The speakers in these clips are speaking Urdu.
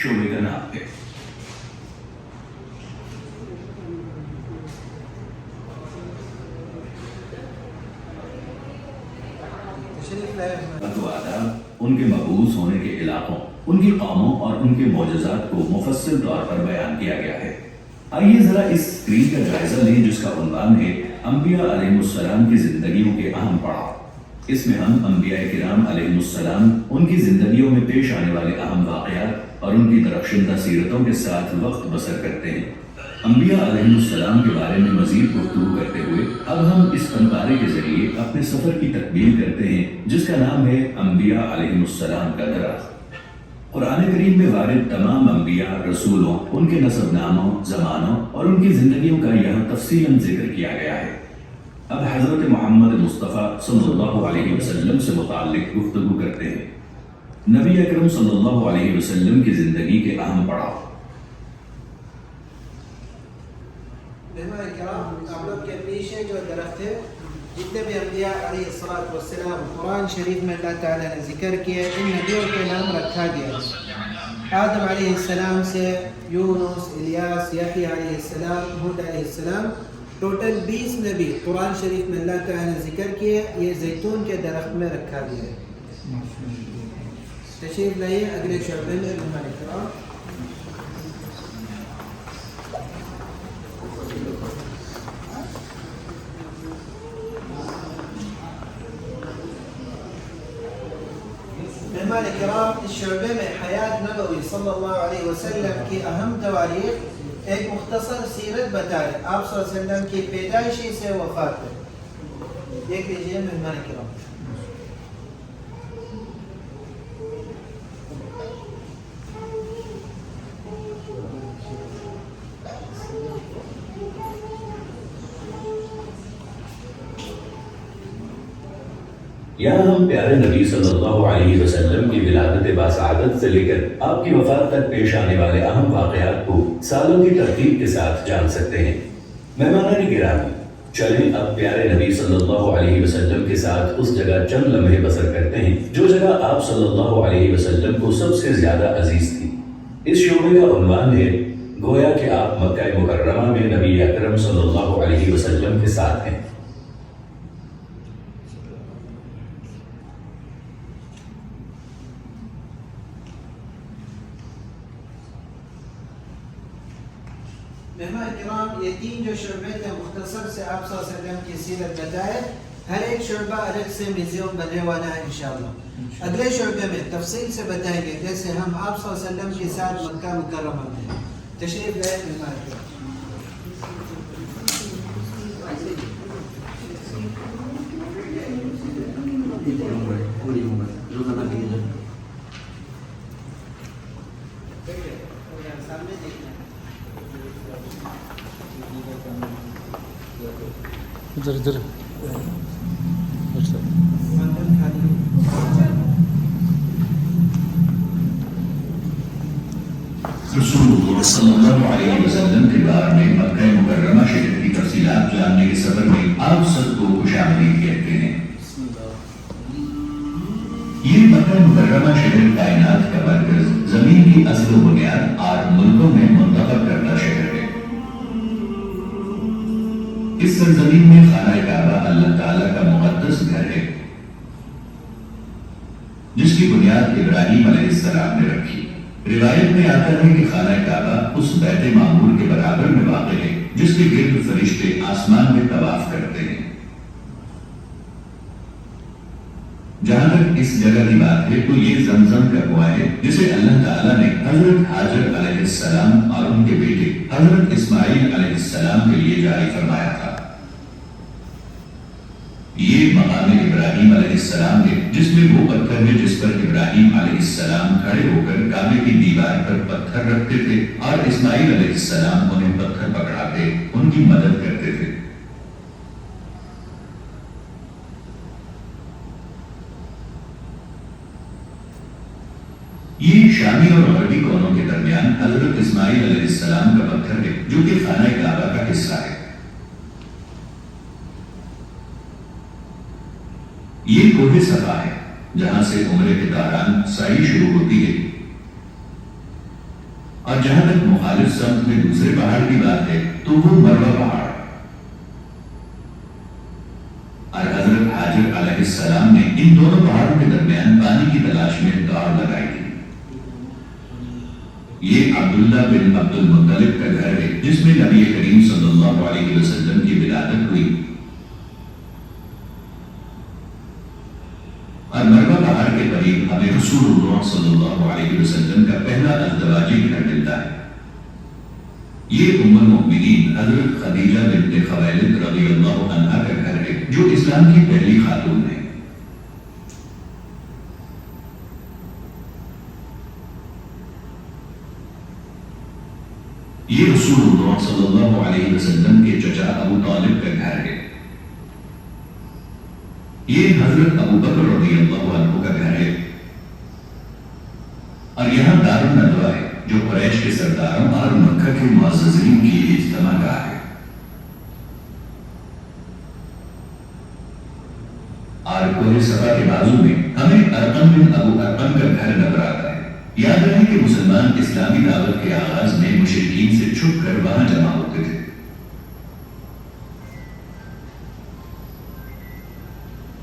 شعبے کا نام ہے۔ ان کے مبعوث ہونے کے علاقوں، ان کی قوموں اور ان کے معجزات کو مفصل طور پر بیان کیا گیا ہے۔ آئیے ذرا اس اسکرین کا جائزہ لیں جس کا عنوان ہے انبیاء علیہ السلام کی زندگیوں کے اہم پڑاؤ۔ اس میں ہم انبیاء کرام علیہ السلام، ان کی زندگیوں میں پیش آنے والے اہم واقعات اور ان کی درخشندہ سیرتوں کے ساتھ وقت بسر کرتے ہیں۔ انبیاء علیہ السلام کے بارے میں مزید گفتگو کرتے ہوئے اب ہم اس فنکارے کے ذریعے اپنے سفر کی تکمیل کرتے ہیں جس کا نام ہے انبیاء علیہ السلام کا درخت۔ قرآن کریم میں وارد تمام انبیاء، رسولوں، ان کے نسب ناموں، زمانوں اور ان کی زندگیوں کا یہاں تفصیلاً ذکر کیا گیا ہے۔ اب حضرت محمد مصطفیٰ صلی اللہ علیہ وسلم سے متعلق گفتگو کرتے ہیں۔ نبی اکرم صلی اللہ علیہ وسلم کی زندگی کے اہم پڑاؤ۔ مہمان کرام، آپ لوگ کے پیچھے جو درخت ہے، جتنے بھی انبیاء علیہ السلام قرآن شریف میں اللہ تعالیٰ نے ذکر کیا، ان نبیوں کے نام رکھا گیا۔ آدم علیہ السلام سے یونس، الیاس، یحییٰ علیہ السلام، ہود علیہ السلام، ٹوٹل 20 نبی قرآن شریف میں اللہ تعالیٰ نے ذکر کیے، یہ زیتون کے درخت میں رکھا گیا ہے۔ تشریف لائیے اگلے شعبے میں مہمان کرام۔ مہمان کرام، اس شعبے میں حیات نبوی صلی اللہ علیہ وسلم کی اہم تواریخ ایک مختصر سیرت بتائیں۔ آپ صلی اللہ علیہ وسلم کی پیدائشی سے وفات تک دیکھ لیجیے مہمان کرام۔ یہاں ہم پیارے نبی صلی اللہ علیہ وسلم کی ولادت باسعادت سے لے کر آپ کی وفات تک پیش آنے والے اہم واقعات کو سالوں کی ترتیب کے ساتھ جان سکتے ہیں۔ مہمانان گرامی، چلیں اب پیارے نبی صلی اللہ علیہ وسلم کے ساتھ اس جگہ چند لمحے بسر کرتے ہیں جو جگہ آپ صلی اللہ علیہ وسلم کو سب سے زیادہ عزیز تھی۔ اس شعبے کا عنوان ہے گویا کہ آپ مکہ مکرمہ میں نبی اکرم صلی اللہ علیہ وسلم کے ساتھ ہیں۔ مہمان کرام، یہ تین جو شعبے تھے مختصر سے آپ صلی اللہ علیہ وسلم کی سیرت بتائے، ہر ایک شعبہ الگ سے میوزیم بننے والا ہے انشاءاللہ۔ اگلے شعبے میں تفصیل سے بتائیں گے جیسے ہم آپ صلی اللہ علیہ وسلم کے ساتھ مکہ مکرمہ میں تشریف لائے مہمان کرام۔ ادھر رسول اللہ صلی اللہ علیہ وسلم کے بارے میں مکہ مکرمہ شہر کی تفصیلات جاننے کے سفر میں آپ سب کو خوش آمدید کہتے ہیں۔ یہ مکہ مکرمہ شہر کائنات کا مرکز، زمین کی اصل و بنیاد اور ملکوں میں منتخب کردہ شہر ہے۔ اس سرزمین میں خانہ کعبہ اللہ تعالیٰ کا مقدس گھر ہے جس کی بنیاد ابراہیم علیہ السلام نے رکھی۔ روایت میں آتا ہے کہ خانہ کعبہ اس بیت معمور کے برابر میں واقع ہے جس کے گرد فرشتے آسمان میں طواف کرتے ہیں۔ جہاں تک اس جگہ کی بات ہے تو یہ زمزم کا کنواں ہے جسے اللہ تعالیٰ نے حضرت حاجر علیہ السلام اور ان کے بیٹے حضرت اسماعیل علیہ السلام کے لیے جاری فرمایا تھا۔ یہ مقام ابراہیم علیہ السلام ہے جس میں وہ پتھر ہے جس پر ابراہیم علیہ السلام کھڑے ہو کر کعبے کی دیوار پر پتھر رکھتے تھے اور اسماعیل علیہ السلام انہیں پتھر پکڑا کے ان کی مدد کرتے تھے۔ یہ شامی اور غربی کونوں کے درمیان حضرت اسماعیل علیہ السلام کا پتھر ہے جو کہ خانہ کعبہ کا حصہ ہے۔ یہ کوہ صفا ہے جہاں سے عمرے کے دوران سعی شروع ہوتی ہے۔ اور جہاں تک مخالف سمت میں دوسرے پہاڑ کی بات ہے تو وہ مروہ پہاڑ، اور حضرت حاجر علیہ السلام نے ان دونوں پہاڑوں کے درمیان پانی کی تلاش میں دوڑ لگائی تھی۔ یہ عبداللہ بن عبد المطلب کا گھر ہے جس میں نبی کریم صلی اللہ علیہ وسلم کی ولادت ہوئی، اور مروہ پہاڑ کے قریب ہمیں رسول اللہ صلی اللہ علیہ وسلم کا پہلا ازدواجی گھر ملتا ہے۔ یہ ام المؤمنین حضرت خدیجہ بنت خویلد رضی اللہ عنہا کا گھر ہے جو اسلام کی پہلی خاتون ہے۔ یہ رسول اللہ صلی اللہ علیہ وسلم کے چچا ابو طالب کا گھر ہے۔ یہ حضرت ابو بکر رضی اللہ عنہ کا گھر ہے، اور یہاں دار الندوہ ہے جو قریش کے سرداروں اور مکہ کے معززین کی اجتماع گاہ ہے۔ اور کوہ صفا کے بازو میں ہمیں ارقم بن ابو ارقم کا گھر نظر آتا ہے۔ یاد رہے کہ مسلمان اسلامی دعوت کے آغاز میں مشرکین سے چھپ کر وہاں جمع ہوتے تھے۔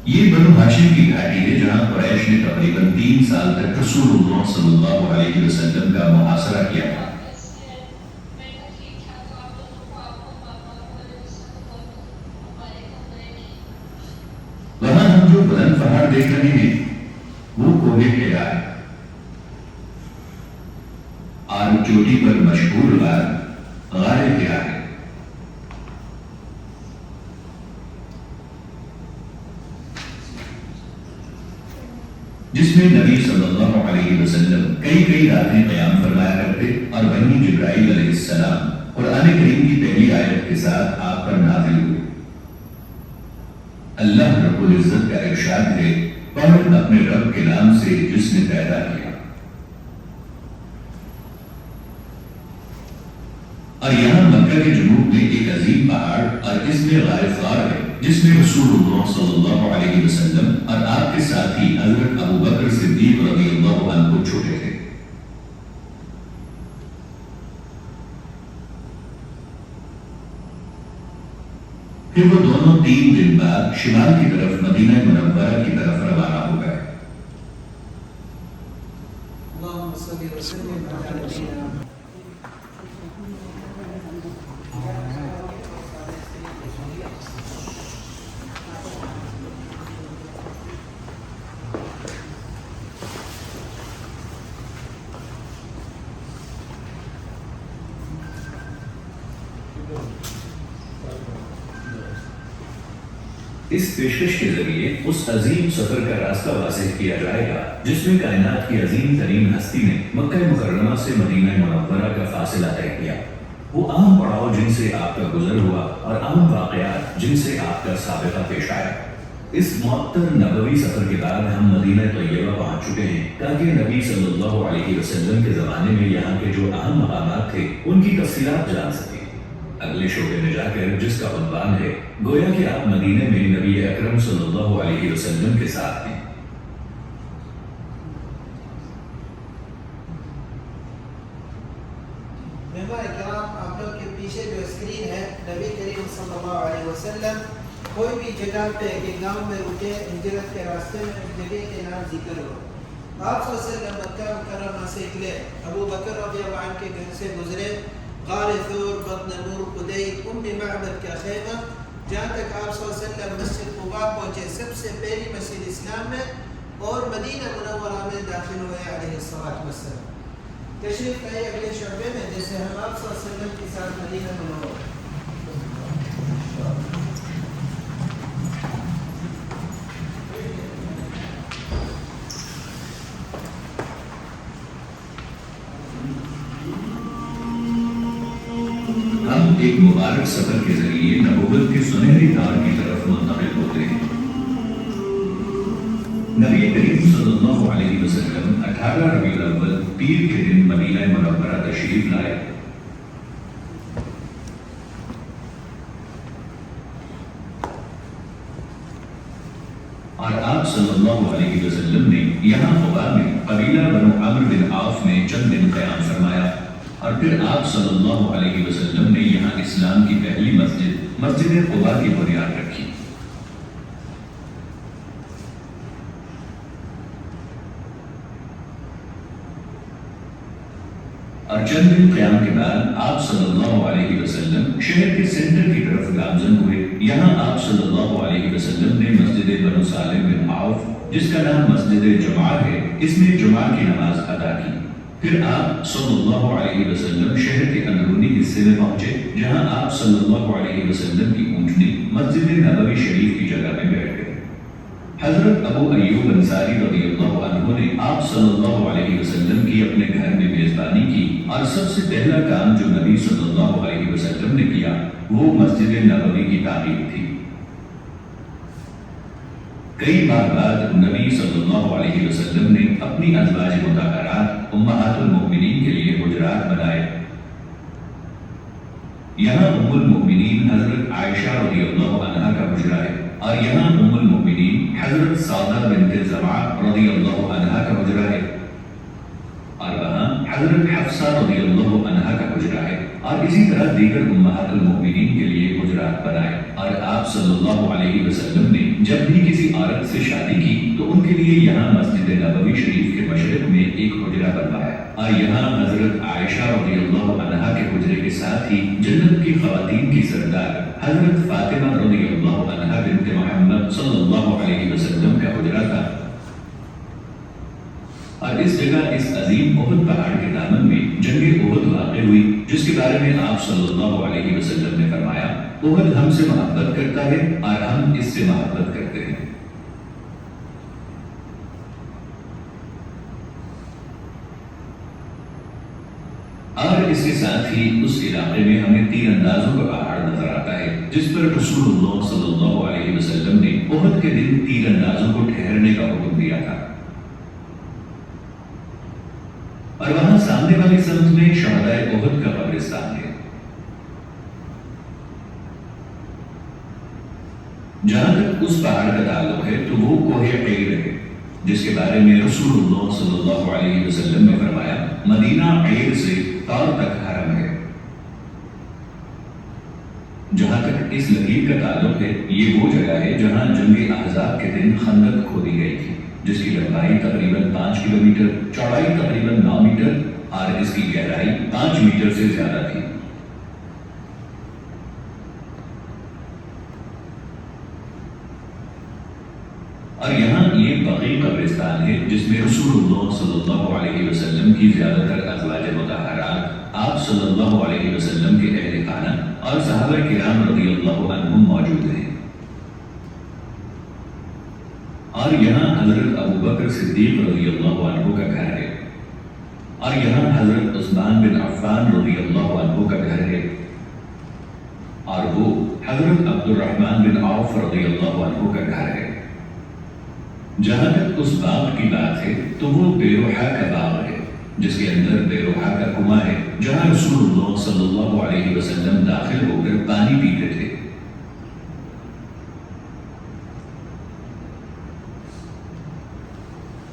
یہ بنو ہاشم کی گھاٹی ہے جہاں قریش نے تقریباً 3 سال تک رسول اللہ صلی اللہ علیہ وسلم کا محاصرہ کیا تھا۔ وہاں ہم جو بلند پہاڑ دیکھ رہے ہیں وہ کوہ حرا ہے، اور چوٹی پر مشہور غار حرا ہے۔ جس میں نبی صلی اللہ علیہ وسلم کئی راتیں قیام فرمایا کرتے، اور وہیں جبرائیل علیہ السلام قرآن کریم کی پہلی آیت کے ساتھ آپ پر نازل ہوئے۔ اللہ رب العزت کا ارشاد ہے، پڑھ اپنے رب کے نام سے جس نے پیدا کیا۔ اور یہاں مکہ کے جنوب میں ایک عظیم پہاڑ اور اس میں غار غار ہے جس میں رسول اللہ صلی اللہ علیہ وسلم اور آپ کے ساتھی حضرت ابو بکر صدیق رضی اللہ عنہ چھوٹے تھے۔ پھر وہ دونوں 3 دن بعد شمال کی طرف مدینہ منورہ کی طرف روانہ ہو گئے۔ اللهم صل وسلم على نبينا اس پیشکش کے ذریعے اس عظیم سفر کا راستہ واضح کیا جائے گا جس میں کائنات کی عظیم ترین ہستی نے مکہ مکرمہ سے مدینہ منورہ کا فاصلہ طے کیا۔ وہ عام پڑاؤ جن سے آپ کا گزر ہوا اور عام واقعات جن سے آپ کا سابقہ پیش آیا۔ اس معطر نبوی سفر کے بعد ہم مدینہ طیبہ پہنچ چکے ہیں تاکہ نبی صلی اللہ علیہ وسلم کے زمانے میں یہاں کے جو اہم مقامات تھے ان کی تفصیلات جان سکیں۔ اگلے شعبے میں جا کر جس کا عنوان ہے گویا کہ آپ مدینے میں نبی اکرم صلی اللہ علیہ وسلم کے ساتھ ہیں۔ مہمان کرام، آپ لوگ کے پیچھے جو اسکرین ہے نبی کریم صلی اللہ علیہ وسلم کوئی بھی جگہ پہ کہ گاؤں میں رکے، ہجرت کے راستے میں اس جگہ کے نام ذکر ہو۔ آپ صلی اللہ علیہ وسلم مکہ مکرمہ سے نکلے، ابو بکر رضی اللہ عنہ کے گھر سے گزرے، غار ثور، بطن نور، قدید، ام معبد کا خیمہ، جہاں تک آپ صلی اللہ علیہ وسلم مسجد قباء پہنچے، سب سے پہلی مسجد اسلام میں، اور مدینہ منورہ میں داخل ہوئے علیہ السلام۔ تشریف لائے اگلے شعبے میں، جیسے ہم آپ صلی اللہ علیہ وسلم کے ساتھ مدینہ منورہ۔ ہم ایک مبارک سفر کے ذریعے نبوت کے سنہری دور کی طرف منتقل ہوتے ہیں۔ نبی کریم صلی اللہ علیہ وسلم 18 ربیع الاول پیر کے دن مدینہ منورہ تشریف لائے۔ اور آپ صلی اللہ علیہ وسلم نے یہاں قباء میں قبیلہ بنو عمرو بن عوف میں چند دن قیام فرمایا۔ اور پھر آپ صلی اللہ علیہ وسلم نے یہاں اسلام کی پہلی مسجد قباء کی بنیاد رکھی۔ اور چند دن قیام کے بعد آپ صلی اللہ علیہ وسلم شہر کے سینٹر کی طرف گامزن ہوئے۔ یہاں آپ صلی اللہ علیہ وسلم نے مسجد بنو سالم بن عوف، جس کا نام مسجد جمعہ ہے، اس میں جمعہ کی نماز ادا کی۔ پھر آپ صلی اللہ علیہ وسلم شہر کے اندرونی حصے میں پہنچے، جہاں آپ صلی اللہ علیہ وسلم کی اونٹنی مسجد نبوی شریف کی جگہ میں بیٹھ گئے۔ حضرت ابو ایوب انصاری رضی اللہ عنہ نے آپ صلی اللہ علیہ وسلم کی اپنے گھر میں میزبانی کی، اور سب سے پہلا کام جو نبی صلی اللہ علیہ وسلم نے کیا وہ مسجد نبوی کی تعمیر تھی۔ کئی ماہ بعد نبی صلی اللہ علیہ وسلم نے اپنی ازواج مطہرات امہات المؤمنین کے لیے حجرات بنائے۔ یہاں ام المؤمنین حضرت عائشہ رضی اللہ عنہا کا حجرہ ہے، اور یہاں ام المؤمنین حضرت سعدہ بنت زمعہ رضی اللہ عنہا کا حجرہ ہے، اور وہاں حضرت حفصہ رضی اللہ عنہا کا حجرہ ہے، اور اسی طرح دیگر امہات المؤمنین کے لیے حجرات بنائے۔ اور آپ صلی اللہ علیہ وسلم نے جب بھی کسی عورت سے شادی کی تو ان کے لیے یہاں مسجد نبوی شریف کے مشرق میں ایک حجرہ بنوایا، اور یہاں حضرت عائشہ رضی اللہ عنہا کے حجرے کے ساتھ ہی جنت کی خواتین کی سردار حضرت فاطمہ رضی اللہ عنہا بنت محمد صلی اللہ علیہ وسلم کا حجرہ تھا۔ اور اس جگہ اس عظیم احد پہاڑ کے دامن میں جنگ احد واقع ہوئی، جس کے بارے میں آپ صلی اللہ علیہ وسلم نے فرمایا، احد ہم سے محبت کرتا ہے اور ہم اس سے محبت کرتے ہیں۔ اور اس کے ساتھ ہی اس علاقے میں ہمیں تیر اندازوں کا پہاڑ نظر آتا ہے، جس پر رسول اللہ صلی اللہ علیہ وسلم نے احد کے دن تیر اندازوں کو ٹھہرنے کا حکم دیا تھا۔ اور وہاں سامنے والی سمت میں شہدائے احد کا قبرستان ہے۔ جہاں تک اس پہاڑ کا تعلق ہے تو وہ کوہ قیر ہے، جس کے بارے میں رسول اللہ صلی اللہ علیہ وسلم نے فرمایا، مدینہ قیر سے طور تک حرم ہے۔ جہاں تک اس لکیر کا تعلق ہے، یہ وہ جگہ ہے جہاں جنگ احزاب کے دن خندق کھودی گئی تھی، جس کی لمبائی تقریباً 5 کلومیٹر، چوڑائی تقریباً 9 میٹر اور اس کی گہرائی 5 میٹر سے زیادہ تھی۔ اور یہاں یہ بقیع قبرستان ہے، جس میں رسول اللہ صلی اللہ علیہ وسلم کی زیادہ تر ازواج مطہرات، آپ صلی اللہ علیہ وسلم کے اہل خانہ اور صحابہ کرام رضی اللہ عنہم موجود ہیں۔ اور یہاں حضرت ابوبکر صدیق رضی اللہ عنہ کا گھر ہے، اور یہاں حضرت عثمان بن عفان رضی اللہ عنہ کا گھر ہے، اور وہ حضرت عبد الرحمن بن عوف رضی اللہ عنہ کا گھر ہے۔ جہاں تک اس باغ کی بات ہے تو وہ بیروحہ کا باغ ہے، جس کے اندر بیروحہ کا کنواں ہے، جہاں رسول اللہ صلی اللہ علیہ وسلم داخل ہو کر پانی پیتے تھے۔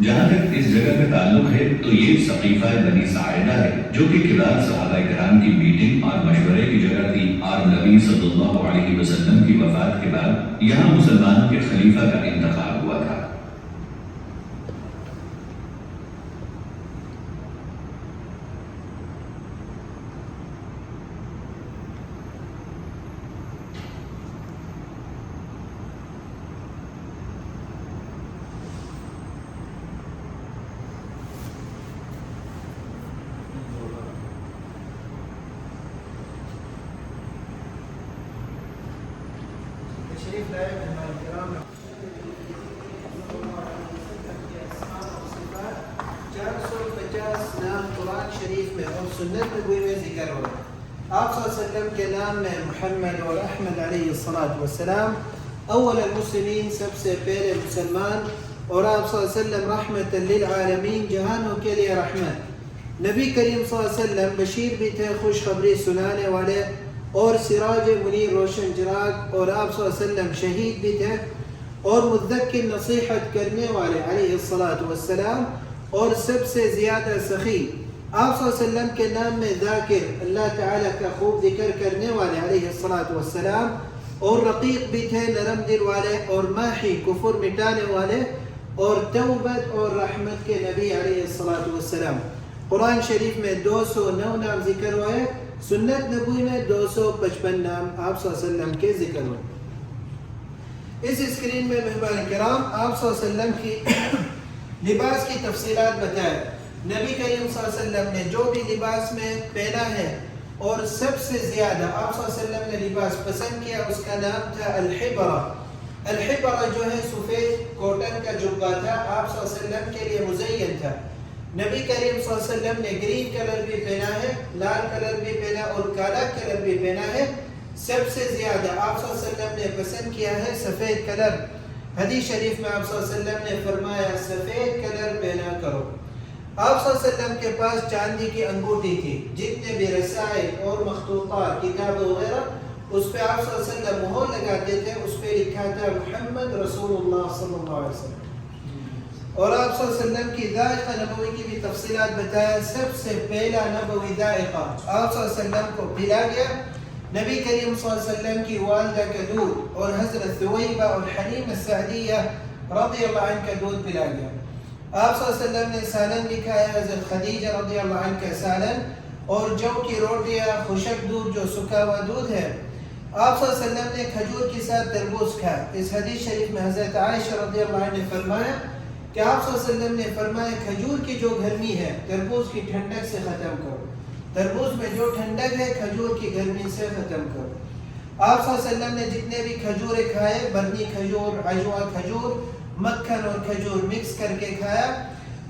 جہاں تک اس جگہ کا تعلق ہے تو یہ سقیفہ بنی ساعدہ ہے، جو کہ کبار صحابہ کرام کی میٹنگ اور مشورے کی جگہ تھی، اور نبی صلی اللہ علیہ وسلم کی وفات کے بعد یہاں مسلمانوں کے خلیفہ کا انتخاب ہوا تھا۔ تشریف لائے مہمان کرام، 450 نام قرآن شریف میں اور سنت نبوی میں ذکر ہو رہا ہے۔ آپ صلی اللہ علیہ وسلم کے نام میں محمد اور احمد علیہ السلام اول المسلمین، سب سے پہلے مسلمان، اور آپ صلی اللہ علیہ وسلم رحمت للعالمین، جہانوں کے لیے رحمت۔ نبی کریم صلی اللہ علیہ وسلم بشیر بھی تھے، خوشخبری سنانے والے، اور سراج منیر، روشن چراغ، اور آپ صلی اللہ علیہ وسلم شہید بھی تھے اور مذکر نصیحت کرنے والے علیہ السلام، اور سب سے زیادہ سخی، آپ صلی اللہ علیہ وسلم کے نام میں ذاکر، اللہ تعالیٰ کا خوب ذکر کرنے والے علیہ الصلاۃ والسلام، اور رقیق بھی تھے، نرم دل والے، اور ماحی کفر مٹانے والے، اور توبت اور رحمت کے نبی علیہ الصلاۃ والسلام۔ قرآن شریف میں 209 نام ذکر ہوئے، سنت نبوی میں 255 نام آپ صلی اللہ علیہ وسلم کے ذکر ہوئے۔ اس اسکرین میں مہمان کرام آپ صلی اللہ علیہ وسلم کی لباس کی تفصیلات بتائیں۔ نبی کریم صلی اللہ علیہ وسلم نے جو بھی لباس میں پہنا ہے اور سب سے زیادہ آپ صلی اللہ علیہ وسلم نے لباس پسند کیا، اس کا نام تھا الحبرہ۔ الحبرہ جو ہے سفید کوٹن کا جبہ تھا، آپ صلی اللہ علیہ وسلم کے لیے مزین تھا۔ نبی کریم صلی اللہ علیہ وسلم نے گرین کلر بھی پہنا ہے، لال کلر بھی پہنا اور کالا کلر بھی پہنا ہے۔ سب سے زیادہ آپ صلی اللہ علیہ وسلم نے پسند کیا ہے سفید کلر۔ حدیث شریف میں آپ صلی اللہ علیہ وسلم نے فرمایا سفید کلر پہنا کرو۔ آپ صلی اللہ علیہ وسلم کے پاس چاندی کی انگوٹھی تھی، جتنے بھی رسائل اور مخطوطات کتاب وغیرہ اس پہ آپ صلی اللہ علیہ وسلم مہر لگاتے تھے، اس پہ لکھا تھا محمد رسول اللہ صلی اللہ علیہ وسلم۔ اور آپ صلی اللہ علیہ وسلم کی ذائقہ نبوی کی بھی تفصیلات بتایا۔ سب سے پہلا نبوی ذائقہ آپ صلی اللہ علیہ وسلم کو پلا گیا، نبی کریم صلی اللہ علیہ وسلم کی والدہ کا دودھ اور حضرت ثویبہ اور حلیم السعدیہ رضی اللہ عنہ کا دودھ پلا گیا۔ آپ صلی اللہ علیہ وسلم نے سالن بھی کھایا، حضرت خدیجہ رضی اللہ عنہ کا سالن اور جو کی روٹیاں، خشک دودھ جو سکا ہوا دودھ ہے۔ آپ صلی اللہ علیہ وسلم نے کھجور کے ساتھ تربوز کھایا۔ اس حدیث شریف میں حضرت عائشہ رضی اللہ عنہ نے فرمایا کہ آپ صلی اللہ علیہ وسلم نے فرمایا کھجور کی جو گرمی ہے تربوز کی ٹھنڈک سے ختم کرو، تربوز میں جو ٹھنڈک ہے کھجور کی گرمی سے ختم کرو۔ آپ صلی اللہ علیہ وسلم نے جتنے بھی کھجوریں کھائے، برنی کھجور، عجوا کھجور، مکھن اور کھجور مکس کر کے کھایا۔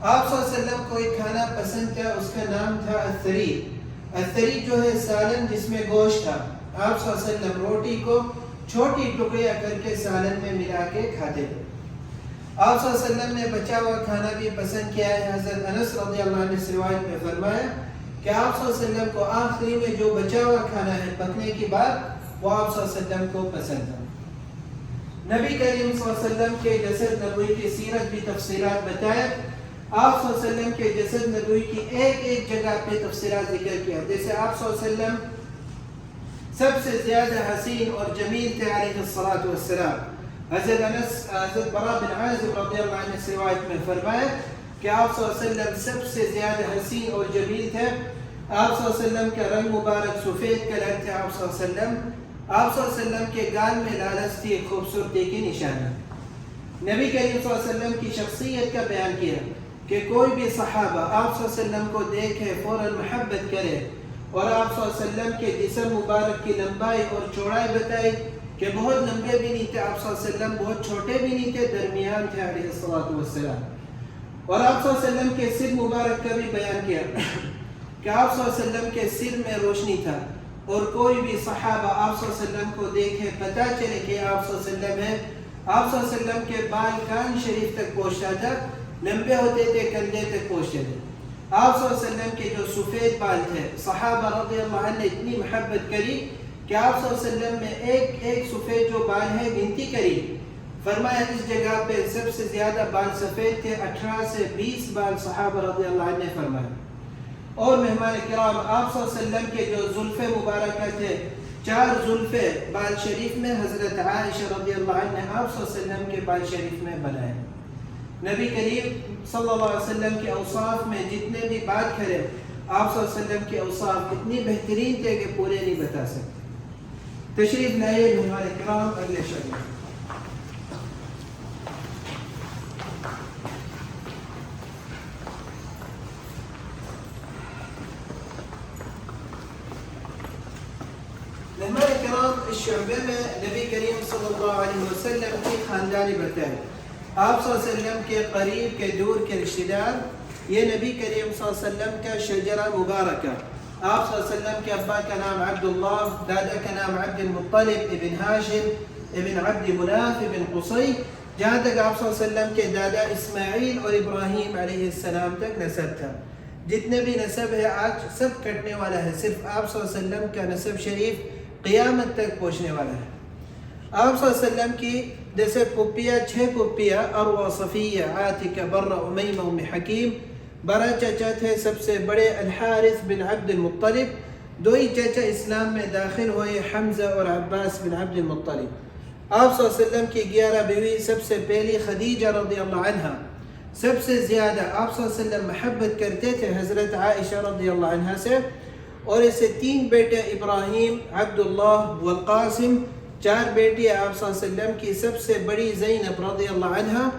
آپ صلی اللہ علیہ وسلم کو ایک کھانا پسند تھا، اس کا نام تھا الثری۔ الثری جو ہے سالن جس میں گوشت تھا، آپ صلی اللہ علیہ وسلم روٹی کو چھوٹی ٹکڑیاں کر کے سالن میں ملا کے کھاتے تھے۔ آپ صلی اللہ علیہ وسلم نے بچا ہوا کھانا بھی پسند کیا ہے۔ حضرت انس رضی اللہ عنہ سے روایت میں فرمایا کہ آپ صلی اللہ علیہ وسلم کو آخری میں جو بچا ہوا کھانا ہے پکنے کے بعد، وہ آپ صلی اللہ علیہ وسلم کو پسند تھا۔ نبی کریم صلی اللہ علیہ وسلم کے جسد نبوی کی سیرت بھی تفصیلات بتائے۔ آپ صلی اللہ علیہ وسلم کے جسد نبوی کی ایک ایک جگہ پہ تفصیلات ذکر کیا۔ جیسے آپ صلی اللہ علیہ وسلم سب سے زیادہ حسین اور جمیل تھے علیہ الصلاۃ والسلام۔ حضرت براء بن عازب رضی اللہ عنہ سے روایت میں فرمایا کہ آپ صلی اللہ علیہ وسلم سب سے زیادہ حسین اور جمیل تھے۔ آپ صلی اللہ علیہ وسلم کا رنگ مبارک سفید کلر تھا۔ آپ صلی اللہ علیہ وسلم کے گال میں لالچ تھی، خوبصورتی کی نشانی۔ نبی کریم صلی اللہ علیہ وسلم کی شخصیت کا بیان کیا کہ کوئی بھی صحابہ آپ صلی اللہ علیہ وسلم کو دیکھے فوراً محبت کرے، اور آپ صلی اللہ علیہ وسلم کے جسم مبارک کی لمبائی اور چوڑائی بتائی کہ بہت لمبے بھی نہیں تھے آپ صلی اللہ علیہ وسلم، بہت چھوٹے بھی نہیں تھے، درمیان تھے علیہ الصلوۃ والسلام۔ اور آپ صلی اللہ علیہ وسلم کے سر مبارک کا بھی بیان کیا کہ آپ صلی اللہ علیہ وسلم کے سر میں روشنی تھا، اور کوئی بھی صحابہ آپ صلی اللہ علیہ وسلم کو دیکھے پتہ چلے کہ آپ صلی اللہ علیہ وسلم ہے۔ آپ صلی اللہ علیہ وسلم کے بال کان شریف تک پہنچتا تھا، لمبے ہوتے تھے، کندھے تک پہنچتے تھے۔ آپ صلی اللہ علیہ وسلم کے جو سفید بال تھے، صحابہ رضی اللہ عنہ نے اتنی محبت کری کہ آپ صلی اللہ علیہ وسلم میں ایک ایک سفید جو بال ہے گنتی کری، فرمایا اس جگہ پہ سب سے زیادہ بال سفید تھے، 18 سے 20 بال صحابہ رضی اللہ عنہ نے فرمایا۔ اور مہمان کرام آپ صلی اللہ علیہ وسلم کے جو زلفے مبارکہ تھے، 4 زلفے بال شریف میں حضرت عائشہ رضی اللہ عنہ نے آپ صلی اللہ علیہ وسلم کے بال شریف میں بنائے۔ نبی کریم صلی اللہ علیہ وسلم کے اوصاف میں جتنے بھی بات کرے، آپ صلی اللہ علیہ وسلم کے اوصاف اتنی بہترین تھے کہ پورے نہیں بتا سکتے۔ تشریف لائے مہمان کرام، اگلے شعبے۔ مہمان کرام، اس شعبے میں نبی کریم صلی اللہ علیہ وسلم کی خاندانی بتائیں۔ آپ صلی اللہ علیہ وسلم کے قریب کے دور کے رشتہ دار، یہ نبی کریم صلی اللہ علیہ وسلم کا شجرہ مبارکہ۔ آپ صلی اللہ علیہ وسلم کے ابا کا نام عبداللہ، دادا کا نام عبد المطلب ابن ہاشم ابن عبد مناف ابن قصی، جہاں تک آپ صلی اللہ علیہ وسلم کے دادا اسماعیل اور ابراہیم علیہ السلام تک نسب تھا۔ جتنے بھی نسب ہے آج سب کٹنے والا ہے، صرف آپ صلی اللہ علیہ وسلم کا نسب شریف قیامت تک پہنچنے والا ہے۔ آپ صلی اللہ علیہ وسلم کی جیسے پھپھیاں 6 پھپھیاں، اروا، صفیہ، عاتکہ، برہ، امیمہ، ام حکیم، 12 چچا تھے، سب سے بڑے الحارث بن عبد المطلب، دو ہی چچا اسلام میں داخل ہوئے، حمزہ اور عباس بن عبد المطلب۔ آپ صلی اللہ علیہ وسلم کی 11 بیوی، سب سے پہلی خدیجہ رضی اللہ عنہا، سب سے زیادہ آپ صلی اللہ علیہ وسلم محبت کرتے تھے حضرت عائشہ رضی اللہ عنہا سے، اور اسے 3 بیٹے ابراہیم، عبداللہ والقاسم، 4 بیٹی آپ صلی اللہ علیہ وسلم کی، سب سے بڑی زینب رضی اللہ عنہا،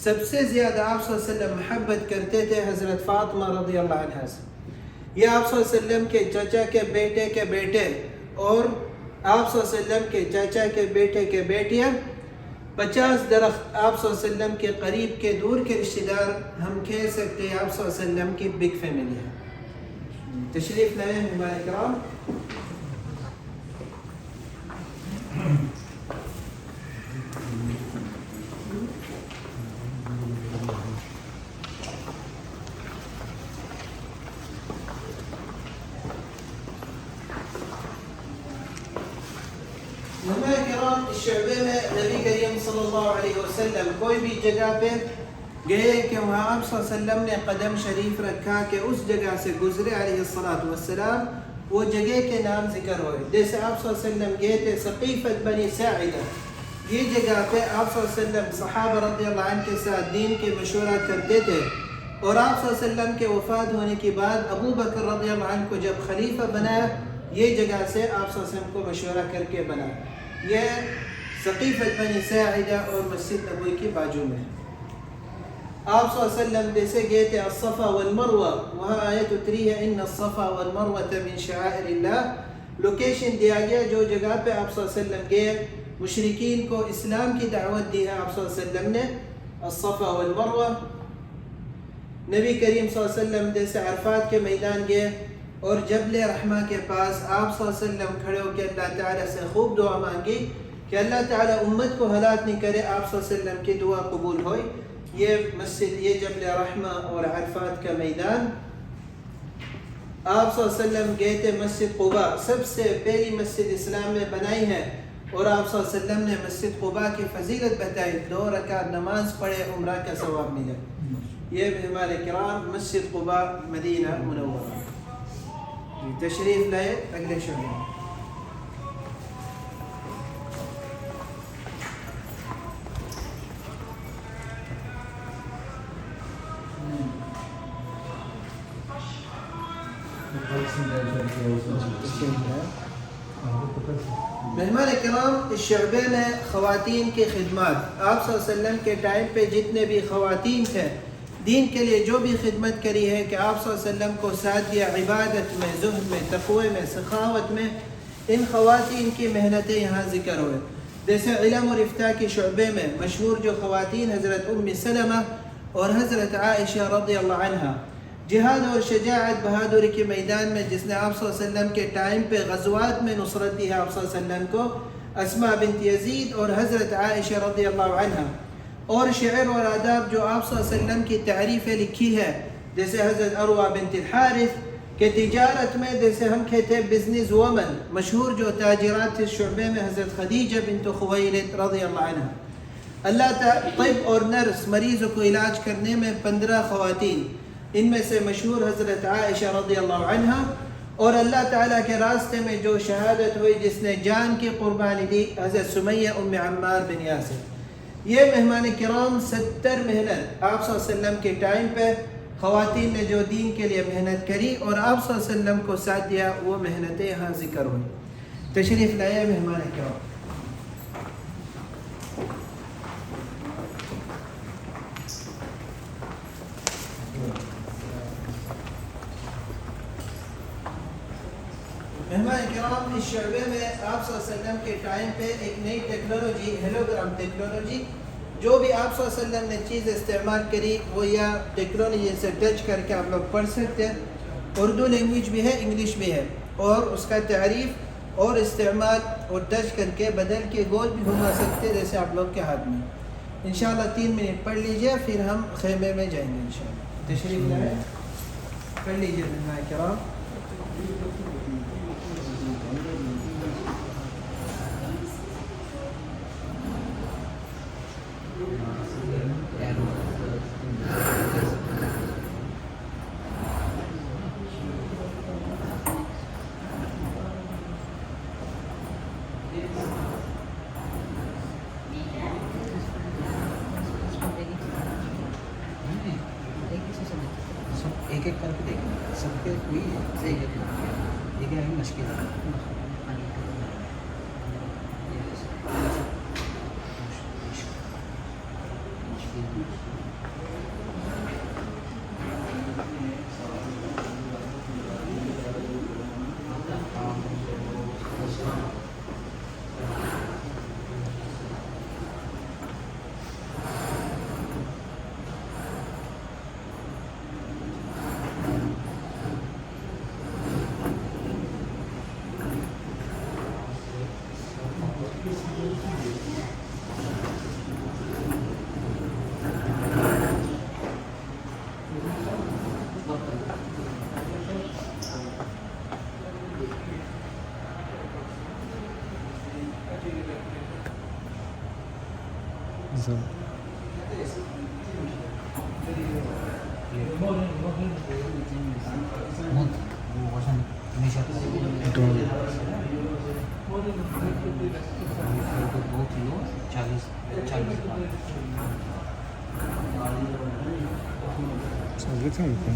سب سے زیادہ آپ صلی اللہ علیہ وسلم محبت کرتے تھے حضرت فاطمہ رضی اللہ عنہا سے۔ یہ آپ صلی اللہ علیہ وسلم کے چچا کے بیٹے کے بیٹے، اور آپ صلی اللہ علیہ وسلم کے چچا کے بیٹے کے بیٹیاں، 50 درخت آپ صلی اللہ علیہ وسلم کے قریب کے دور کے رشتہ دار، ہم کہہ سکتے ہیں آپ صلی اللہ علیہ وسلم کی بگ فیملی ہے۔ تشریف لائے مہمان کرام۔ مہمان کرام، اس شعبے میں نبی کریم صلی اللہ علیہ وسلم کوئی بھی جگہ پہ گئے کہ وہاں آپ صلی اللہ علیہ وسلم نے قدم شریف رکھا کہ اس جگہ سے گزرے علیہ السلام، وہ جگہ کے نام ذکر ہوئے۔ جیسے آپ صلی اللہ علیہ وسلم گئے تھے سقیفۃ بنی ساعدہ، یہ جگہ پہ آپ صلی اللہ علیہ وسلم صحابہ رضی اللہ عنہ کے ساتھ دین کے مشورہ کرتے تھے، اور آپ صلی اللہ علیہ وسلم کے وفات ہونے کے بعد ابو بکر رضی اللہ عنہ کو جب خلیفہ بنایا، یہ جگہ سے آپ صلی اللہ علیہ وسلم کو مشورہ کر کے بنایا۔ یہ سقیفۃ بنی ساعدہ اور مسجد نبوی کی بازو میں۔ آپ صلی اللہ علیہ وسلم جیسے گئے تھے الصفا والمروہ، وہاں آیت اتری ہے ان الصفا والمروہ من شعائر اللہ، لوکیشن دیا گیا جو جگہ پہ آپ صلی اللہ علیہ وسلم گئے، مشرکین کو اسلام کی دعوت دی ہے آپ صلی اللہ علیہ وسلم نے، الصفا والمروہ۔ نبی کریم صلی اللہ علیہ وسلم جیسے عرفات کے میدان گئے اور جبل رحمہ کے پاس آپ صلی اللہ علیہ وسلم کھڑے ہو کے اللہ تعالیٰ سے خوب دعا مانگی کہ اللہ تعالیٰ امت کو ہلاک نہیں کرے، آپ صلی اللہ علیہ وسلم کی دعا قبول ہوئی۔ یہ مسجد، یہ جبل رحمہ اور عرفات کا میدان۔ آپ صلی اللہ علیہ وسلم گئے تھے مسجد قباء، سب سے پہلی مسجد اسلام میں بنائی ہے، اور آپ صلی اللہ علیہ وسلم نے مسجد قباء کی فضیلت بتائی، 2 رکعت نماز پڑھے عمرہ کا ثواب ملے۔ یہ ہمارے کرام مسجد قباء مدینہ منورہ۔ تشریف لائے اگلے شعبے۔ مہمان کرام، اس شعبے میں خواتین کی خدمات، آپ صلی اللہ علیہ وسلم کے ٹائم پہ جتنے بھی خواتین تھے دین کے لیے جو بھی خدمت کری ہے، کہ آپ صلی اللہ علیہ وسلم کو ساتھ دیا عبادت میں، زہد میں، تقوی میں، سخاوت میں، ان خواتین کی محنتیں یہاں ذکر ہوئے۔ جیسے علم اور افتاء کے شعبے میں مشہور جو خواتین حضرت ام سلمہ اور حضرت عائشہ رضی اللہ عنہا، جہاد اور شجاعت بہادری کے میدان میں جس نے آپ صلی اللہ علیہ وسلم کے ٹائم پہ غزوات میں نصرت دی ہے آپ صلی اللہ علیہ وسلم کو، اسماء بنت یزید اور حضرت عائشہ رضی اللہ عنہا۔ اور شعر اور آداب جو آپ صلی اللہ علیہ وسلم کی تعریفیں لکھی ہے، جیسے حضرت عروہ بنت الحارث کہ تجارت میں جیسے ہم کہتے ہیں بزنس وومن، مشہور جو تاجرات تھے شعبے میں حضرت خدیجہ بنت خویلد رضی اللہ عنہ۔ اللہ تعالیٰ طب اور نرس، مریضوں کو علاج کرنے میں 15 خواتین، ان میں سے مشہور حضرت عائشہ رضی اللہ عنہ، اور اللہ تعالیٰ کے راستے میں جو شہادت ہوئی جس نے جان کی قربانی دی، حضرت سمیہ ام عمار بن یاسر۔ یہ مہمان کرام 70 محنت آپ صلی اللہ علیہ وسلم کے ٹائم پہ خواتین نے جو دین کے لیے محنت کری اور آپ صلی اللہ علیہ وسلم کو ساتھ دیا، وہ محنتیں یہاں ذکر ہوئی۔ تشریف لائے مہمان کرام۔ مہمان کرام، اس شعبے میں آپ صلی اللہ علیہ وسلم کے ٹائم پہ ایک نئی ٹیکنالوجی، ہیلوگرام ٹیکنالوجی، جو بھی آپ صلی اللہ علیہ وسلم نے چیز استعمال کری وہ یا ٹیکنالوجی سے ٹچ کر کے آپ لوگ پڑھ سکتے ہیں۔ اردو لینگویج بھی ہے، انگلش بھی ہے، اور اس کا تعریف اور استعمال اور ٹچ کر کے بدل کے گول بھی گھما سکتے ہیں جیسے آپ لوگ کے ہاتھ میں۔ انشاءاللہ 3 منٹ پڑھ لیجئے، پھر ہم خیمے میں جائیں گے انشاءاللہ۔ تشریف لائے، پڑھ لیجئے مہمان کرام۔ ایک کر کے دیکھیں سب کے کوئی صحیح ہے یہ کیا ہے مشکل ہے Everything you can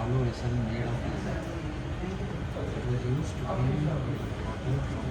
Alloy is made of leather. It was used to clean water from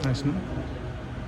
nice, no?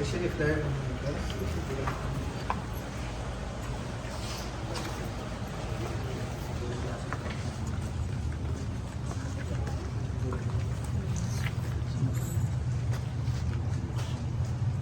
الشريف دائما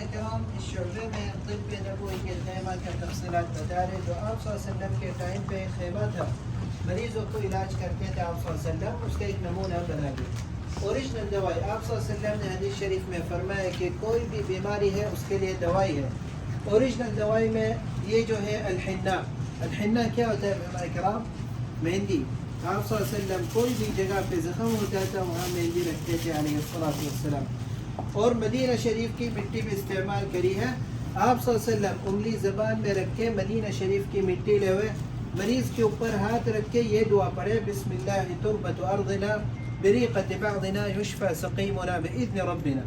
الكرام الشعبے میں طب نبوی کے خیمہ کا تفصیلات بتا رہے جو آپ صلی اللہ علیہ وسلم کے ٹائم پہ خیمہ تھا مریضوں کو علاج کرتے تھے آپ صلی اللہ علیہ وسلم اس کا ایک نمونہ بنا دیا اوریجنل دوائی آپ صلی اللہ علیہ وسلم نے حدیث شریف میں فرمایا کہ کوئی بھی بیماری ہے اس کے لیے دوائی ہے اوریجنل دوائی میں یہ جو ہے الحنہ کیا ہوتا ہے ہمارے کرام مہندی آپ صلی اللہ علیہ وسلم کوئی بھی جگہ پہ زخم ہوتا تھا وہاں مہندی رکھتے تھے علیہ الصلوۃ والسلام اور مدینہ شریف کی مٹی بھی استعمال کری ہے آپ صلی اللہ علیہ وسلم انگلی زبان میں رکھ کے مدینہ شریف کی مٹی لے ہوئے مریض کے اوپر ہاتھ رکھ کے یہ دعا پڑھے بسم اللہ تربت ارضنا بریقت بعضنا یشفى سقیمنا باذن ربنا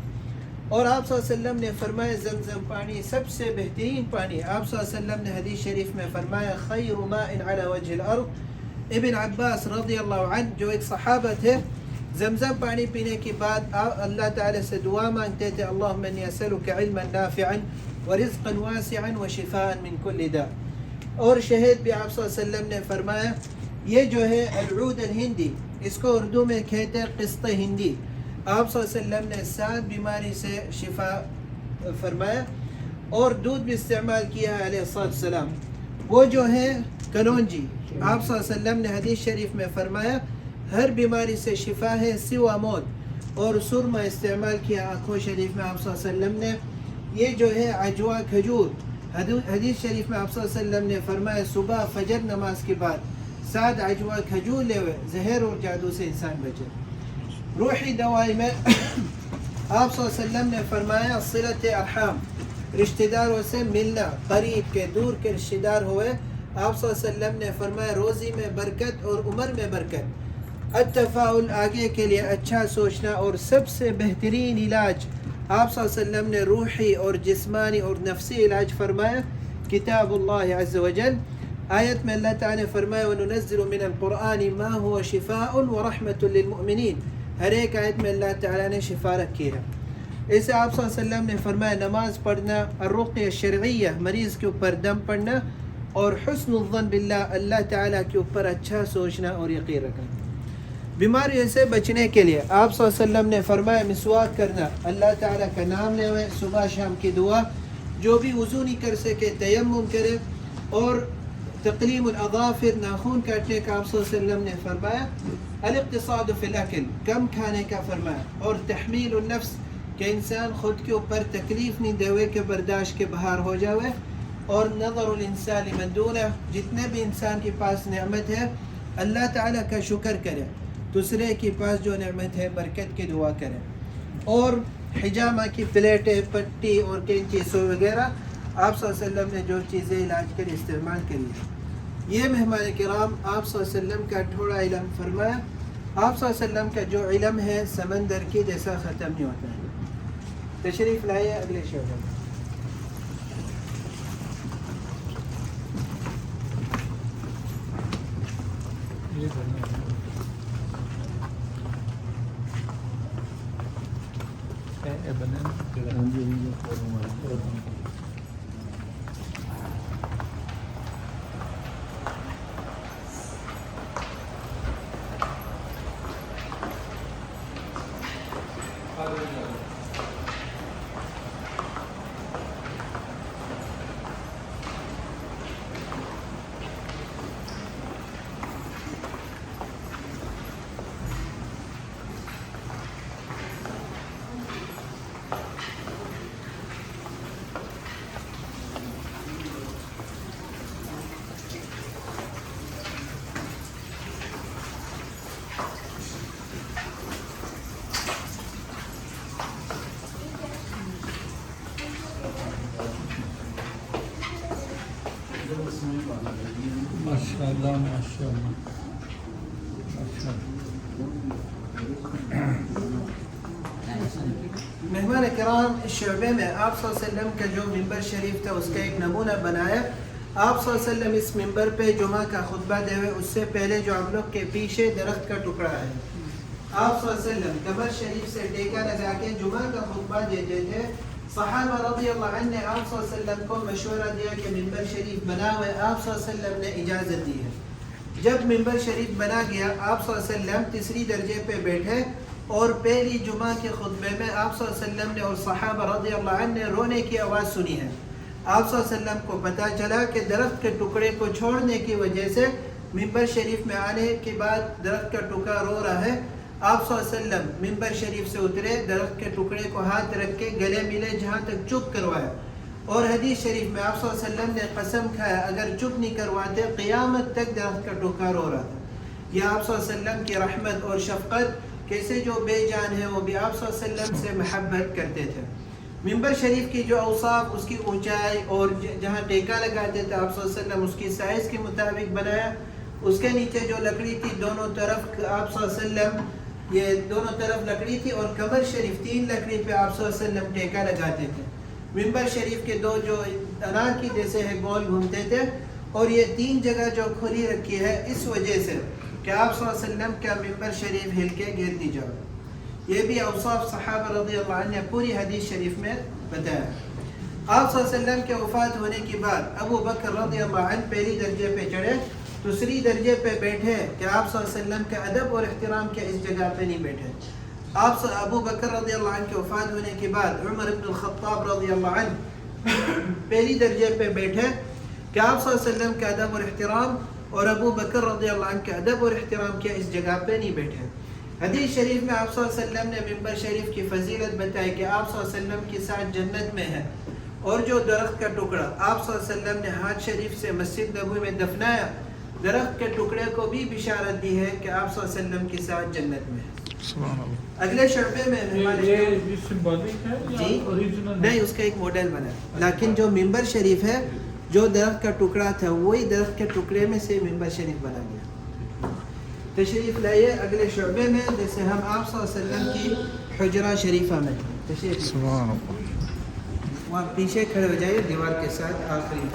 اور آپ صلی اللہ علیہ وسلم نے فرمایا زمزم پانی سب سے بہترین پانی. آپ صلی اللہ علیہ وسلم نے حدیث شریف میں فرمایا خیر ماء علی وجه الارض. ابن عباس رضی اللہ عنہ جو ایک صحابہ تھے, زمزم پانی پینے کے بعد اللہ تعالیٰ سے دعا مانگتے تھے, اللہم انی اسألک علما نافعا ورزقا واسعا وشفاء من کل داء. اور شہد بھی آپ صلی اللہ علیہ وسلم نے فرمایا یہ جو ہے العود الہندی, اس کو اردو میں کہتے ہیں قسط ہندی. آپ صلی اللہ علیہ وسلم نے 7 بیماری سے شفا فرمایا. اور دودھ بھی استعمال کیا ہے علیہ السلام. وہ جو ہے کلونجی, آپ صلی اللہ علیہ وسلم نے حدیث شریف میں فرمایا ہر بیماری سے شفا ہے سوا موت. اور سرما استعمال کیا آنکھوں شریف میں آپ صلی اللہ علیہ وسلم نے. یہ جو ہے عجوا کھجور, حدیث شریف میں آپ صلی اللہ علیہ وسلم نے فرمایا صبح فجر نماز کے بعد 7 عجوا کھجور لے ہوئے, زہر اور جادو سے انسان بچے. روحی دوائی میں آپ صلی اللہ علیہ وسلم نے فرمایا صلت ارحام, رشتہ داروں سے ملنا, قریب کے دور کے رشتہ دار ہوئے. آپ صلی اللہ علیہ وسلم نے فرمایا روزی میں برکت اور عمر میں برکت. التفاؤل آگے کے لیے اچھا سوچنا. اور سب سے بہترین علاج آپ صلی اللہ علیہ وسلم نے روحی اور جسمانی اور نفسی علاج فرمایا کتاب اللہ عز وجل. آیت میں اللہ تعالیٰ نے فرمایا وَنُنَزِّلُ مِنَ الْقُرْآنِ مَا هُوَ شِفَاءٌ وَرَحْمَةٌ لِلْمُؤْمِنِينَ. ہر ایک آیت میں اللہ تعالیٰ نے شفا رکھی ہے. اسے آپ صلی اللہ علیہ وسلم نے فرمایا نماز پڑھنا, الرقیہ الشرعیہ مریض کے اوپر دم پڑھنا, اور حسن الظن باللہ اللہ تعالیٰ کے اوپر اچھا سوچنا اور یقین رکھنا. بیماریوں سے بچنے کے لیے آپ صلی اللہ علیہ وسلم نے فرمایا مسواک کرنا, اللہ تعالیٰ کا نام لے ہوئے, صبح شام کی دعا. جو بھی وضو نہیں کر سکے تیمم کرے. اور تقلیم الاظافر ناخن کاٹنے کا آپ صلی اللہ علیہ وسلم نے فرمایا. الاقتصاد فی الاکل, کم کھانے کا فرمایا. اور تحمیل النفس, کہ انسان خود کے اوپر تکلیف نہیں دے ہوئے کہ برداشت کے باہر ہو جاوے. اور نظر الانسان لمن دونه, جتنے بھی انسان کے پاس نعمت ہے اللہ تعالیٰ کا شکر کرے, دوسرے کے پاس جو نعمت ہے برکت کی دعا کرے. اور حجامہ کی پلیٹیں, پٹی اور کینچی سو وغیرہ آپ صلی اللہ علیہ وسلم نے جو چیزیں علاج کے لیے استعمال کری. یہ مہمان کرام آپ صلی اللہ علیہ وسلم کا تھوڑا علم فرمایا. آپ صلی اللہ علیہ وسلم کا جو علم ہے سمندر کی جیسا ختم نہیں ہوتا ہے. تشریف لائیے اگلے شعبے میں. ماشاءاللہ ماشاءاللہ مہمان کرام اس شعبے میں آپ صلی اللہ علیہ وسلم کا جو ممبر شریف تھا اس کا ایک نمونہ بنایا. آپ صلی اللہ علیہ وسلم اس ممبر پہ جمعہ کا خطبہ دے ہوئے اس سے پہلے جو ہم لوگ کے پیچھے درخت کا ٹکڑا ہے, آپ صلی اللہ علیہ وسلم قبر شریف سے ٹیکا لگا کے جمعہ کا خطبہ دیتے تھے. صحابہ رضی اللہ عنہ نے آپ صلی اللہ علیہ وسلم کو مشورہ دیا کہ ممبر شریف بنا ہوئے. آپ صلی اللہ علیہ وسلم نے اجازت دی ہے. جب ممبر شریف بنا گیا آپ صلی اللہ علیہ وسلم تیسری درجے پہ بیٹھے اور پہلی جمعہ کے خطبے میں آپ صلی اللہ علیہ وسلم نے اور صحابہ رضی اللہ عنہ نے رونے کی آواز سنی ہے. آپ صلی اللہ علیہ وسلم کو پتہ چلا کہ درخت کے ٹکڑے کو چھوڑنے کی وجہ سے ممبر شریف میں آنے کے بعد درخت کا ٹکڑا رو رہا ہے. آپ صلی اللہ علیہ وسلم ممبر شریف سے اترے, درخت کے ٹکڑے کو ہاتھ رکھ کے گلے ملے, جہاں تک چپ کروایا. اور حدیث شریف میں آپ صلی اللہ علیہ وسلم نے قسم کھایا اگر چپ نہیں کرواتے قیامت تک درخت کا ٹکڑا رو رہا تھا. یہ آپ صلی اللہ علیہ وسلم کی رحمت اور شفقت, کیسے جو بے جان ہے وہ بھی آپ صلی اللہ علیہ وسلم سے محبت کرتے تھے. ممبر شریف کی جو اوصاف, اس کی اونچائی اور جہاں ٹیکا لگاتے تھے آپ صلی اللہ علیہ وسلم اس کی سائز کے مطابق بنایا. اس کے نیچے جو لکڑی تھی دونوں طرف آپ صلی اللہ علیہ وسلم یہ دونوں طرف لکڑی تھی اور قبر شریف 3 لکڑی پہ آپ صلی اللہ علیہ وسلم ٹیکا لگاتے تھے. ممبر شریف کے 2 جو انار کی جیسے ہے گول گھومتے تھے اور یہ 3 جگہ جو کھلی رکھی ہے اس وجہ سے کہ آپ صلی اللہ علیہ وسلم کا ممبر شریف ہل کے گر نہیں جاؤ. یہ بھی اوصاف صحابہ رضی اللہ عنہ نے پوری حدیث شریف میں بتایا. آپ صلی اللہ علیہ وسلم کے وفات ہونے کے بعد ابو بکر رضی اللہ عنہ پہلی درجے پہ چڑھے, دوسری درجے پہ بیٹھے کہ آپ صلی اللہ علیہ وسلم کا ادب اور احترام کے اس جگہ پہ نہیں بیٹھے. آپ ابو بکر رضی اللہ عنہ کے وفات ہونے کے بعد عمر بن الخطاب رضی اللہ عنہ پہلی درجے پہ بیٹھے کہ آپ صلی اللہ علیہ وسلم کا ادب اور احترام, اور ابو بکر رضی اللہ عنہ کا ادب اور احترام کے اس جگہ پہ نہیں بیٹھے. حدیث شریف میں آپ صلی اللہ علیہ وسلم نے ممبر شریف کی فضیلت بتائی کہ آپ صلی اللہ علیہ وسلم کی ساتھ جنت میں ہے, اور جو درخت کا ٹکڑا آپ صلی اللہ علیہ وسلم نے ہاتھ شریف سے مسجد نبوی میں دفنایا, درخت کے ٹکڑے کو بھی بشارت دی ہے کہ آپ صلی اللہ علیہ وسلم کے ساتھ جنت میں ہے. سبحان اللہ. اگلے شعبے میں یہ سمبولک ہے یا جی اوریجنل؟ نہیں, اس کا ایک ماڈل بنا ہے, لیکن جو ممبر شریف ہے جو درخت کا ٹکڑا تھا وہی درخت کے ٹکڑے میں سے ممبر شریف بنا گیا. تشریف لائیے اگلے شعبے میں, جیسے ہم آپ صلی اللہ علیہ وسلم کی حجرہ شریفہ میں تشریف. سبحان اللہ. وہاں پیچھے کھڑے ہو جائیے دیوار کے ساتھ آخری.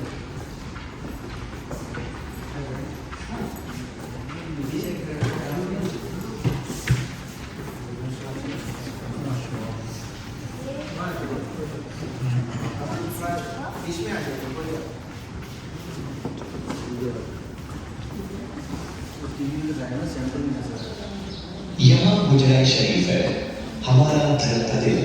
یہاں حجرہ شریف ہے, ہمارا دھڑکتا دل,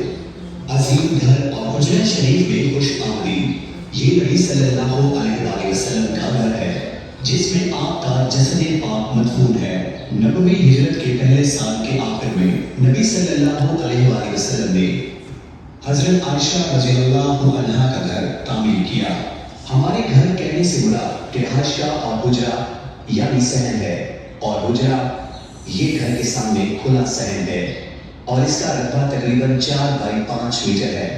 عظیم گھر اور حجرہ شریف میں خوش آمدید. یہ نبی صلی اللہ علیہ وآلہ وسلم کا گھر ہے جس میں آپ کا جسد پاک مدفون ہے. نبوی ہجرت کے پہلے سال کے آخر میں نبی صلی اللہ علیہ وآلہ وسلم نے حضرت عائشہ رضی اللہ عنہا کا گھر تعمیر کیا. ہمارے گھر کہنے سے مراد رہائش کا اور حجرہ یعنی صحن ہے, اور حجرہ یہ گھر کے سامنے کھلا صحن ہے, اور اس کا رقبہ تقریباً 4 بائی 5 میٹر ہے,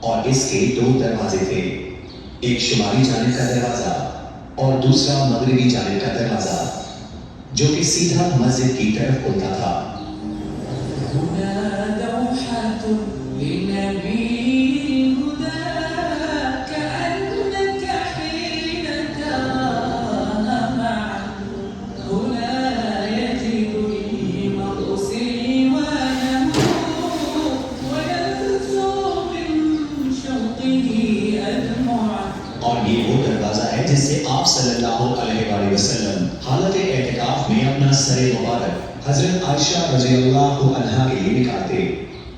اور اس کے 2 دروازے تھے, ایک شمالی جانب کا دروازہ اور دوسرا مغربی جانب کا دروازہ جو کہ سیدھا مسجد کی طرف کھلتا تھا. اور یہ وہ دروازہ ہے جس سے آپ صلی اللہ علیہ وآلہ وسلم حالت اعتکاف میں اپنا سر مبارک حضرت عائشہ رضی اللہ عنہا کے لیے نکالتے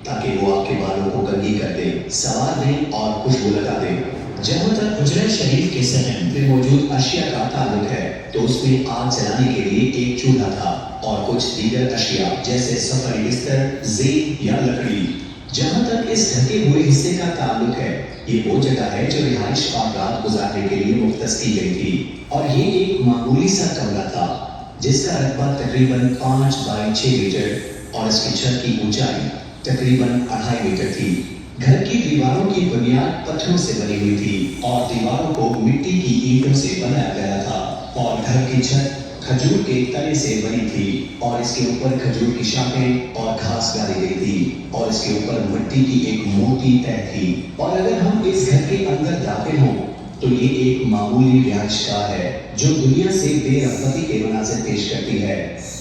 تاکہ وہ آپ کے بالوں کو کنگھی کر دے, سوار دیں اور خوشبو لگا دے. جہاں تک حجرہ شریف کے صحن میں موجود اشیاء کا تعلق ہے تو اس میں آگ جلانے کے لیے ایک چولہا تھا اور کچھ دیگر اشیاء جیسے سفری بستر, زیت یا لکڑی. جہاں تک اس ڈھکے ہوئے حصے کا تعلق ہے, یہ وہ جگہ ہے جو رہائش اور رات گزارنے کے لیے مختص کی گئی تھی, اور یہ ایک معمولی سا کمرہ تھا جس کا رقبہ تقریباً 5 بائی 6 میٹر اور اس کی چھت کی اونچائی تقریباً 2.5 میٹر تھی. گھر کی دیواروں کی بنیاد پتھروں سے بنی ہوئی تھی اور دیواروں کو مٹی کی اینٹوں سے بنایا گیا تھا, اور گھر کی چھت کھجور کے تنے سے بنی تھی اور اس کے اوپر کھجور کی شاخیں اور گھاس ڈالی گئی تھی, اور اس کے اوپر مٹی کی ایک موٹی تہ تھی. اور اگر ہم اس گھر کے اندر داخل ہوں تو یہ ایک معمولی رہائش گاہ ہے جو دنیا سے بے رغبتی کے مناظر پیش کرتی ہے.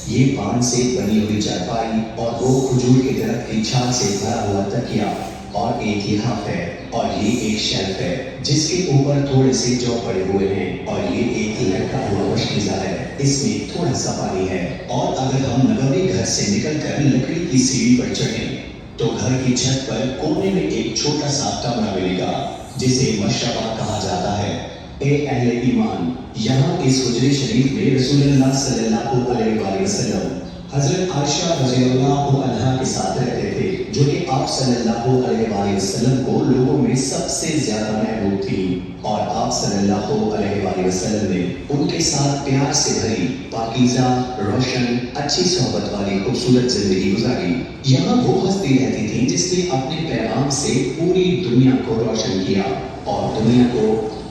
یہ پان سے بنی ہوئی چارپائی اور وہ کھجور کے درخت کی چھال سے بھرا ہوا تکیا اور ایک لحاف ہے, اور یہ ایک شیلف ہے جس کے اوپر تھوڑے سے جو پڑے ہوئے ہیں, اور یہ ایک لٹکا ہوا مشکیزہ ہے, اس میں تھوڑا سا پانی ہے. اور اگر ہم نبوی گھر سے نکل کر لکڑی کی سیڑھی پر چڑھیں تو گھر کی چھت پر کونے میں ایک چھوٹا سا کمرہ ملے گا جسے مشربہ کہا جاتا ہے. اے اہل ایمان, یہاں اس حجرے شریف میں رسول اللہ صلی اللہ علیہ وآلہ وسلم حضرت عائشہ رضی اللہ عنہا کے ساتھ رہتے تھے جو کہ آپ صلی اللہ علیہ وآلہ وسلم کو لوگوں میں سب سے زیادہ محبوب تھی, اور آپ صلی اللہ علیہ وآلہ وسلم نے ان کے ساتھ پیار سے بھری پاکیزہ, روشن, اچھی صحبت والی خوبصورت زندگی گزاری. یہاں وہ ہستی رہتی تھی جس نے اپنے پیغام سے پوری دنیا کو روشن کیا اور دنیا کو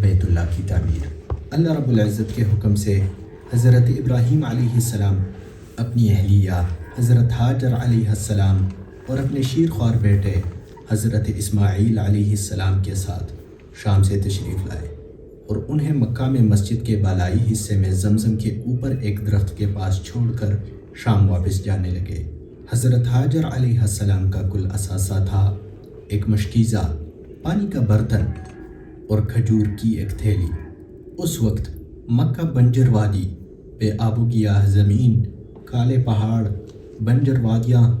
بیت اللہ کی تعمیر۔ اللہ رب العزت کے حکم سے حضرت ابراہیم علیہ السلام اپنی اہلیہ حضرت حاجر علیہ السلام اور اپنے شیر خوار بیٹے حضرت اسماعیل علیہ السلام کے ساتھ شام سے تشریف لائے اور انہیں مکہ میں مسجد کے بالائی حصے میں زمزم کے اوپر ایک درخت کے پاس چھوڑ کر شام واپس جانے لگے۔ حضرت حاجر علیہ السلام کا کل اثاثہ تھا ایک مشکیزہ، پانی کا برتن اور کھجور کی ایک تھیلی۔ اس وقت مکہ بنجر وادی، بے آب و گیاہ زمین، کالے پہاڑ، بنجر وادیاں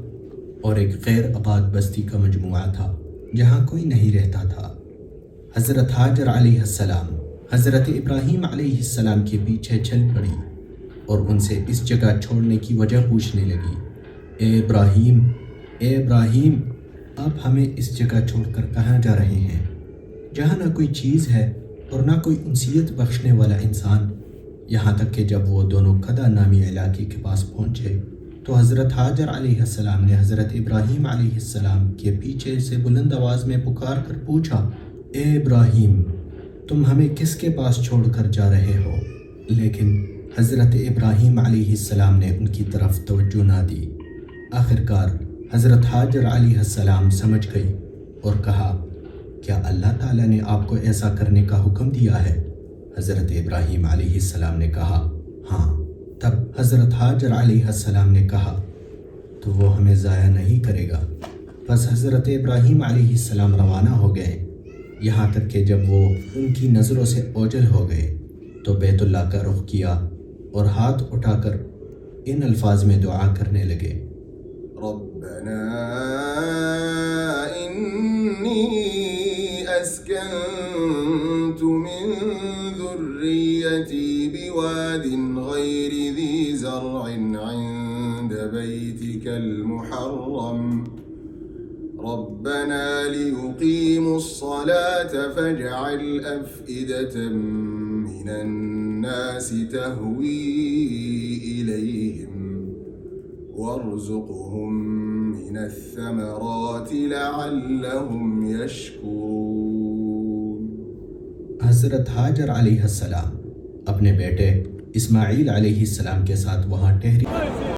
اور ایک غیر آباد بستی کا مجموعہ تھا جہاں کوئی نہیں رہتا تھا۔ حضرت حاجر علیہ السلام حضرت ابراہیم علیہ السلام کے پیچھے چل پڑی اور ان سے اس جگہ چھوڑنے کی وجہ پوچھنے لگی۔ اے ابراہیم، آپ ہمیں اس جگہ چھوڑ کر کہاں جا رہے ہیں جہاں نہ کوئی چیز ہے اور نہ کوئی انسیت بخشنے والا انسان؟ یہاں تک کہ جب وہ دونوں کھدا نامی علاقے کے پاس پہنچے تو حضرت حاجر علیہ السلام نے حضرت ابراہیم علیہ السلام کے پیچھے سے بلند آواز میں پکار کر پوچھا، اے ابراہیم، تم ہمیں کس کے پاس چھوڑ کر جا رہے ہو؟ لیکن حضرت ابراہیم علیہ السلام نے ان کی طرف توجہ نہ دی۔ آخرکار حضرت حاجر علیہ السلام سمجھ گئی اور کہا، کیا اللہ تعالیٰ نے آپ کو ایسا کرنے کا حکم دیا ہے؟ حضرت ابراہیم علیہ السلام نے کہا، ہاں۔ تب حضرت حاجر علیہ السلام نے کہا، تو وہ ہمیں ضائع نہیں کرے گا۔ بس حضرت ابراہیم علیہ السلام روانہ ہو گئے، یہاں تک کہ جب وہ ان کی نظروں سے اوجھل ہو گئے تو بیت اللہ کا رخ کیا اور ہاتھ اٹھا کر ان الفاظ میں دعا کرنے لگے، ربنا انی اسکنت من ذریتی بواد غیر ذی زرع عند بیتک المحرم ربنا ليقيموا الصلاة فاجعل أفئدة من الناس تهوي إليهم وارزقهم من الثمرات لعلهم يشكرون۔ حضرت حاجر علیہ السلام اپنے بیٹے اسماعیل علیہ السلام کے ساتھ وہاں ٹھہری۔